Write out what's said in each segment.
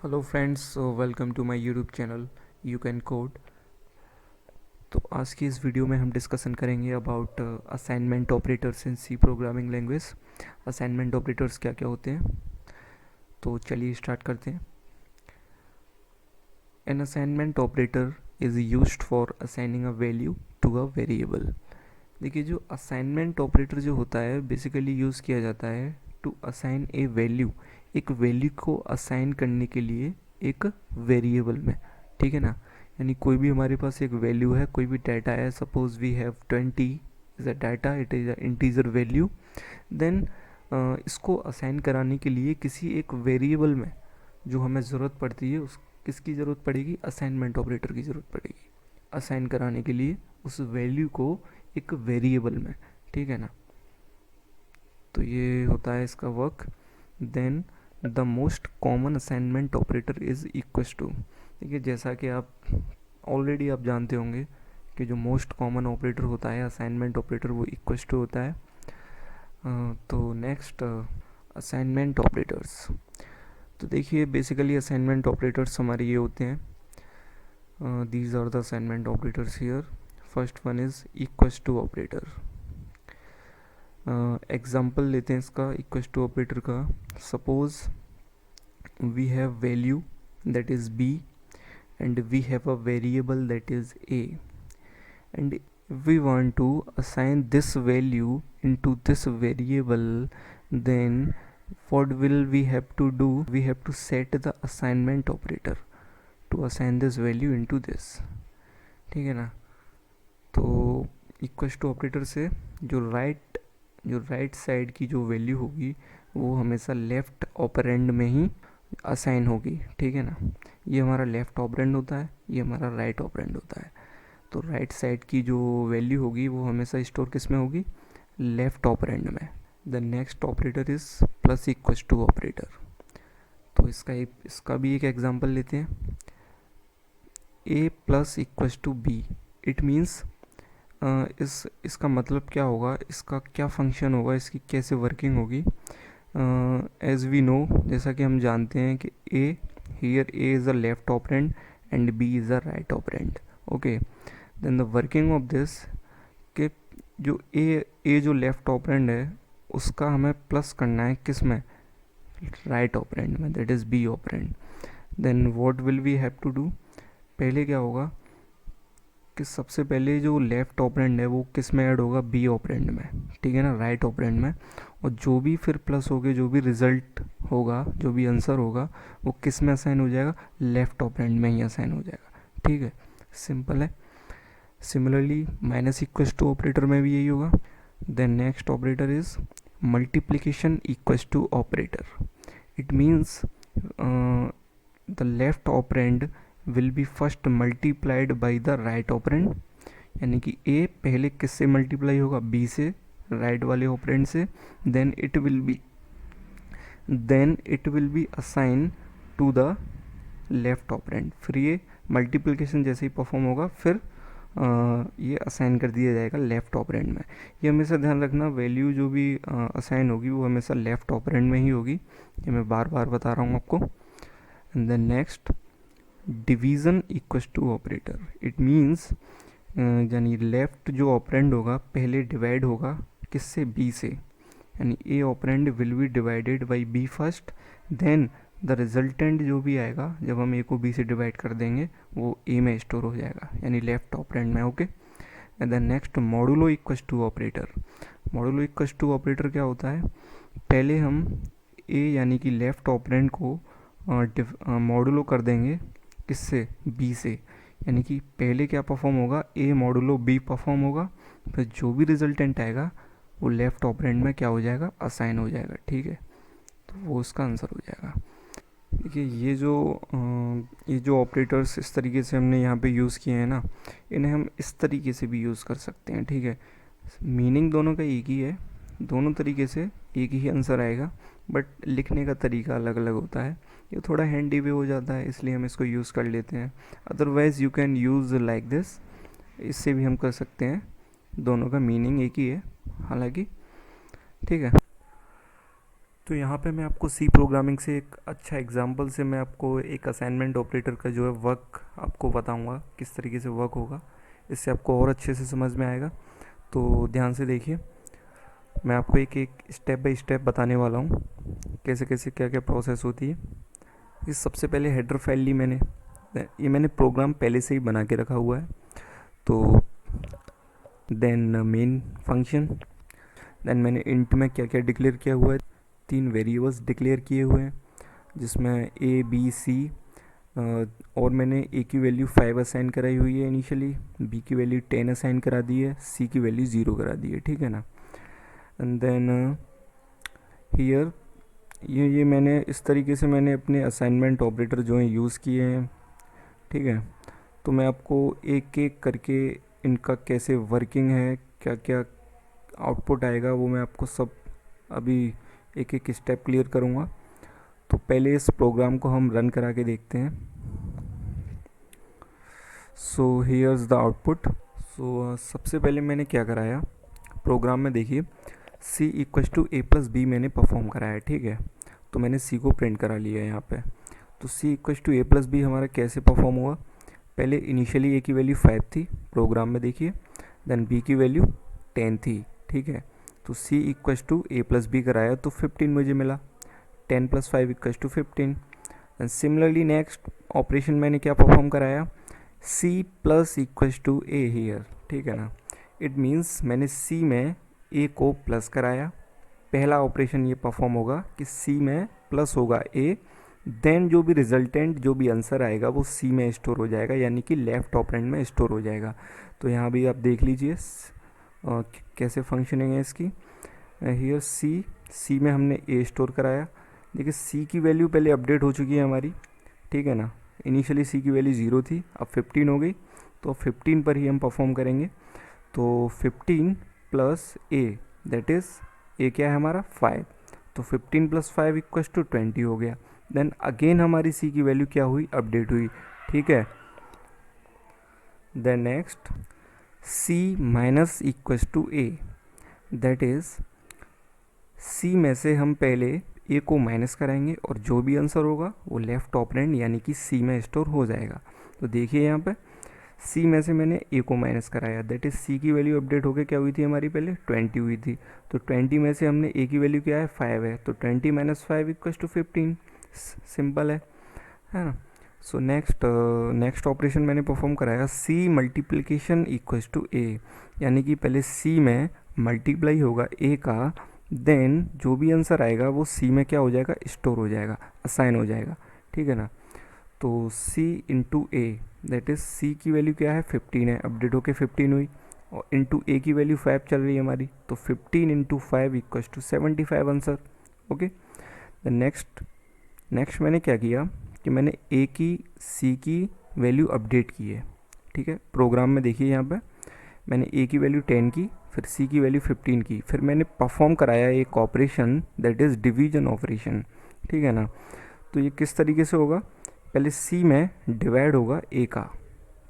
Hello friends, welcome to my YouTube channel you can code. तो आज की इस वीडियो में हम डिस्कशन करेंगे about assignment operators in C programming language. Assignment operators क्या क्या होते हैं, तो चलिए स्टार्ट करते हैं। An assignment operator is used for assigning a value to a variable. देखिए, जो असाइनमेंट ऑपरेटर जो होता है बेसिकली यूज़ किया जाता है टू असाइन ए वैल्यू, एक वैल्यू को असाइन करने के लिए एक वेरिएबल में। ठीक है ना, यानी कोई भी हमारे पास एक वैल्यू है, कोई भी डाटा है, suppose we have 20 is a data, it is a integer value. Then इसको असाइन कराने के लिए किसी एक वेरिएबल में जो हमें ज़रूरत पड़ती है, उस किसकी ज़रूरत पड़ेगी? असाइनमेंट ऑपरेटर की ज़रूरत पड़ेगी असाइन कराने के लिए उस वैल्यू को एक वेरिएबल में। ठीक है ना, तो ये होता है इसका work. Then the most common assignment operator is equals to. देखिए, जैसा कि आप ऑलरेडी आप जानते होंगे कि जो मोस्ट कॉमन ऑपरेटर होता है असाइनमेंट ऑपरेटर, वो इक्वस टू होता है। तो नेक्स्ट, असाइनमेंट ऑपरेटर्स। तो देखिए, बेसिकली असाइनमेंट ऑपरेटर्स हमारे ये होते हैं, these are the assignment operators here. First one is equals to operator. Example लेते हैं इसका, इक्वस टू ऑपरेटर का। Suppose we have value that is b and we have a variable that is a, and if we want to assign this value into this variable, then what will we have to do? We have to set the assignment operator to assign this value into this। ठीक है ना, तो equal to operator से जो right side की जो value होगी वो हमेशा लेफ्ट ऑपरेंड में ही असाइन होगी। ठीक है ना, ये हमारा लेफ्ट ऑपरेंड होता है, ये हमारा राइट ऑपरेंड होता है। तो राइट साइड की जो वैल्यू होगी वो हमेशा स्टोर किस में होगी? लेफ्ट ऑपरेंड में। The next operator is plus equal to operator. तो इसका भी एक एग्जांपल लेते हैं। A plus equal to B, it means इसका मतलब क्या होगा, इसका क्या फंक्शन होगा, इसकी कैसे वर्किंग होगी। एज वी नो, जैसा कि हम जानते हैं कि A here A is a left operand and B is a right operand. Okay, then the working of this कि जो ए जो लेफ्ट ऑपरेंड है उसका हमें प्लस करना है किस में? राइट ऑपरेंड में, that is b operand. Then what will we have to do? पहले क्या होगा कि सबसे पहले जो लेफ्ट ऑपरेंड है वो किस में ऐड होगा? बी ऑपरेंड में। ठीक है ना, राइट ऑपरेंड में। और जो भी फिर प्लस हो गए, जो भी रिजल्ट होगा, जो भी आंसर होगा, वो किस में असाइन हो जाएगा? लेफ्ट ऑपरेंड में ही असाइन हो जाएगा। ठीक है, सिंपल है। Similarly minus equal to operator में भी यही होगा। Then next operator is multiplication equal to operator. It means the left operand will be first multiplied by the right operand, यानी कि ए पहले किससे मल्टीप्लाई होगा? बी से, राइट वाले ऑपरेंड से। Then it will be assign to the left operand. फिर ये मल्टीप्लिकेशन जैसे ही परफॉर्म होगा, फिर ये असाइन कर दिया जाएगा लेफ्ट ऑपरेंड में। ये हमेशा ध्यान रखना, वैल्यू जो भी असाइन होगी वो हमेशा लेफ्ट ऑपरेंड में ही होगी। ये मैं बार बार बता रहा हूँ आपको। And then next, division equal to operator. It means यानी लेफ्ट जो ऑपरेंड होगा पहले डिवाइड होगा किससे? बी से, यानी A operand will be divided by B first. Then the resultant जो भी आएगा जब हम ए को बी से डिवाइड कर देंगे वो ए में स्टोर हो जाएगा, यानी लेफ्ट ऑपरेंड में। Okay, and then next, modulo equal to operator. Modulo equal to operator क्या होता है? पहले हम ए यानी कि लेफ्ट ऑपरेंड को मॉडुलो कर देंगे किससे? बी से, यानी कि पहले क्या परफॉर्म होगा? ए मॉडुलो बी परफॉर्म होगा, फिर जो भी रिजल्टेंट आएगा वो लेफ्ट ऑपरेंड में क्या हो जाएगा? असाइन हो जाएगा। ठीक है, तो वो उसका आंसर हो जाएगा। देखिए, ये जो ऑपरेटर्स इस तरीके से हमने यहाँ पे यूज़ किए हैं ना, इन्हें हम इस तरीके से भी यूज़ कर सकते हैं। ठीक है, मीनिंग दोनों का एक ही है, दोनों तरीके से एक ही आंसर आएगा, बट लिखने का तरीका अलग अलग होता है। ये थोड़ा हैंडी वे हो जाता है, इसलिए हम इसको यूज़ कर लेते हैं। Otherwise you can use like this, इससे भी हम कर सकते हैं। दोनों का मीनिंग एक ही है हालांकि। ठीक है, तो यहाँ पे मैं आपको सी प्रोग्रामिंग से एक अच्छा एग्जांपल से मैं आपको एक असाइनमेंट ऑपरेटर का जो है वर्क आपको बताऊँगा किस तरीके से वर्क होगा, इससे आपको और अच्छे से समझ में आएगा। तो ध्यान से देखिए, मैं आपको एक एक स्टेप बाय स्टेप बताने वाला हूँ कैसे कैसे क्या क्या प्रोसेस होती है। इस सबसे पहले हेडर फाइल ली मैंने, ये मैंने प्रोग्राम पहले से ही बना के रखा हुआ है। तो देन मेन फंक्शन, देन मैंने इंट में क्या क्या डिक्लेयर किया हुआ है, 3 वेरिएबल्स डिक्लेयर किए हुए हैं जिसमें ए बी सी, और मैंने ए की वैल्यू 5 असाइन कराई हुई है इनिशियली, बी की वैल्यू 10 असाइन करा दी है, सी की वैल्यू 0 करा दी है, ठीक है ना। एंड देन हियर ये मैंने इस तरीके से मैंने अपने असाइनमेंट ऑपरेटर जो हैं यूज़ किए हैं, ठीक है। तो मैं आपको एक एक करके इनका कैसे वर्किंग है, क्या क्या आउटपुट आएगा, वो मैं आपको सब अभी एक एक स्टेप क्लियर करूँगा। तो पहले इस प्रोग्राम को हम रन करा के देखते हैं। So here's the output. So सबसे पहले मैंने क्या कराया, प्रोग्राम में देखिए c equal to A plus B मैंने परफॉर्म कराया, ठीक है। तो मैंने c को प्रिंट करा लिया है यहाँ पे। तो c equal to A plus b हमारा कैसे परफॉर्म हुआ, पहले इनिशियली a की वैल्यू 5 थी प्रोग्राम में देखिए, देन b की वैल्यू 10 थी, ठीक है। तो c equal to A plus b कराया तो 15 मुझे मिला, 10 plus 5 equal to 15। And similarly next operation मैंने क्या परफॉर्म कराया, c plus equal to a here, ठीक है ना। इट मीन्स मैंने c में a को प्लस कराया, पहला ऑपरेशन ये परफॉर्म होगा कि c में प्लस होगा a, देन जो भी रिजल्टेंट जो भी आंसर आएगा वो c में स्टोर हो जाएगा, यानी कि लेफ्ट ऑपरेंड में स्टोर हो जाएगा। तो यहाँ भी आप देख लीजिए कैसे फंक्शनिंग है इसकी। हियर c में हमने a स्टोर कराया, देखिए c की वैल्यू पहले अपडेट हो चुकी है हमारी, ठीक है ना। इनिशियली c की वैल्यू 0 थी, अब 15 हो गई, तो 15 पर ही हम परफॉर्म करेंगे। तो 15 plus a, that is a क्या है हमारा 5, तो 15 प्लस 5 इक्वल टू 20 हो गया। देन अगेन हमारी c की वैल्यू क्या हुई, अपडेट हुई, ठीक है। Then next c minus equal to a, that is c में से हम पहले a को माइनस कराएंगे और जो भी आंसर होगा वो लेफ्ट ऑपरेंड यानी कि c में स्टोर हो जाएगा। तो देखिए यहाँ पे c में से मैंने a को माइनस कराया, दैट इज़ c की वैल्यू अपडेट होकर क्या हुई थी हमारी, पहले 20 हुई थी। तो 20 में से हमने a की वैल्यू क्या है 5 है, तो 20 माइनस 5 इक्वल टू 15, सिंपल है ना। सो नेक्स्ट ऑपरेशन मैंने परफॉर्म कराया, c multiplication equal to a, यानी कि पहले c में मल्टीप्लाई होगा a का, देन जो भी आंसर आएगा वो c में क्या हो जाएगा, स्टोर हो जाएगा, असाइन हो जाएगा, ठीक है ना। तो c into A, that is c की वैल्यू क्या है 15 है, अपडेट होके 15 हुई, और इंटू a की वैल्यू 5 चल रही है हमारी, तो 15 into 5 equal to 75 answer, okay. The next मैंने क्या किया कि मैंने a की c की वैल्यू अपडेट की है, ठीक है। प्रोग्राम में देखिए यहाँ पे मैंने a की वैल्यू 10 की, फिर c की वैल्यू 15 की, फिर मैंने परफॉर्म कराया एक operation that is division operation, ठीक है ना। तो ये किस तरीके से होगा, पहले c में डिवाइड होगा a का,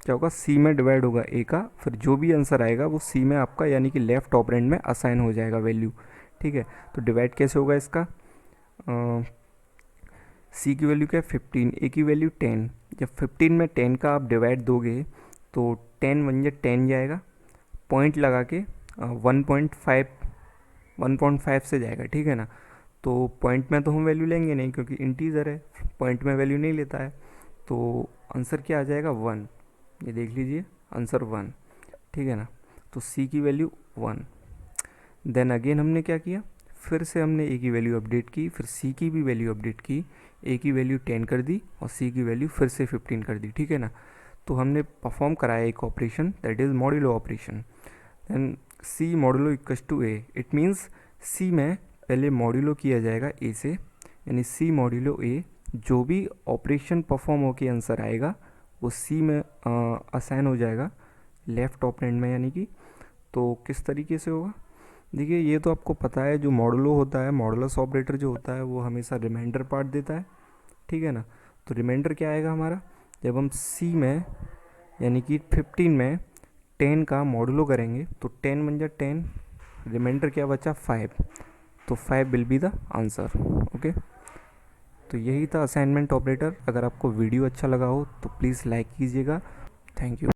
क्या होगा c में डिवाइड होगा a का, फिर जो भी आंसर आएगा वो c में आपका यानी कि लेफ्ट ऑपरेंड में असाइन हो जाएगा वैल्यू, ठीक है। तो डिवाइड कैसे होगा इसका, c की वैल्यू क्या है 15, a की वैल्यू 10, जब 15 में 10 का आप डिवाइड दोगे तो 10 वन जा 10 जाएगा, पॉइंट लगा के 1.5 से जाएगा, ठीक है ना। तो पॉइंट में तो हम वैल्यू लेंगे नहीं क्योंकि इंटीजर है, पॉइंट में वैल्यू नहीं लेता है, तो आंसर क्या आ जाएगा 1, ये देख लीजिए आंसर 1, ठीक है ना। तो c की वैल्यू 1। देन अगेन हमने क्या किया, फिर से हमने a की वैल्यू अपडेट की, फिर c की भी वैल्यू अपडेट की, a की वैल्यू 10 कर दी और c की वैल्यू फिर से 15 कर दी, ठीक है ना। तो हमने परफॉर्म कराया एक operation that is modulo operation. Then c modulo equal to a, it means c में पहले मॉड्यूलो किया जाएगा a से, यानी c मॉड्यूलो a, जो भी ऑपरेशन परफॉर्म होकर आंसर आएगा वो c में असाइन हो जाएगा लेफ्ट ऑपरेंड में, यानी कि तो किस तरीके से होगा, देखिए ये तो आपको पता है, जो मॉडुलो होता है, मॉडुलस ऑपरेटर जो होता है वो हमेशा रिमाइंडर पार्ट देता है, ठीक है ना। तो रिमाइंडर क्या आएगा हमारा, जब हम c में यानी कि 15 में 10 का मॉडुलो करेंगे तो 10 बन जा 10, रिमाइंडर क्या बचा 5, तो 5 will be the answer. Okay, तो यही था असाइनमेंट ऑपरेटर। अगर आपको वीडियो अच्छा लगा हो तो प्लीज़ लाइक कीजिएगा। Thank you.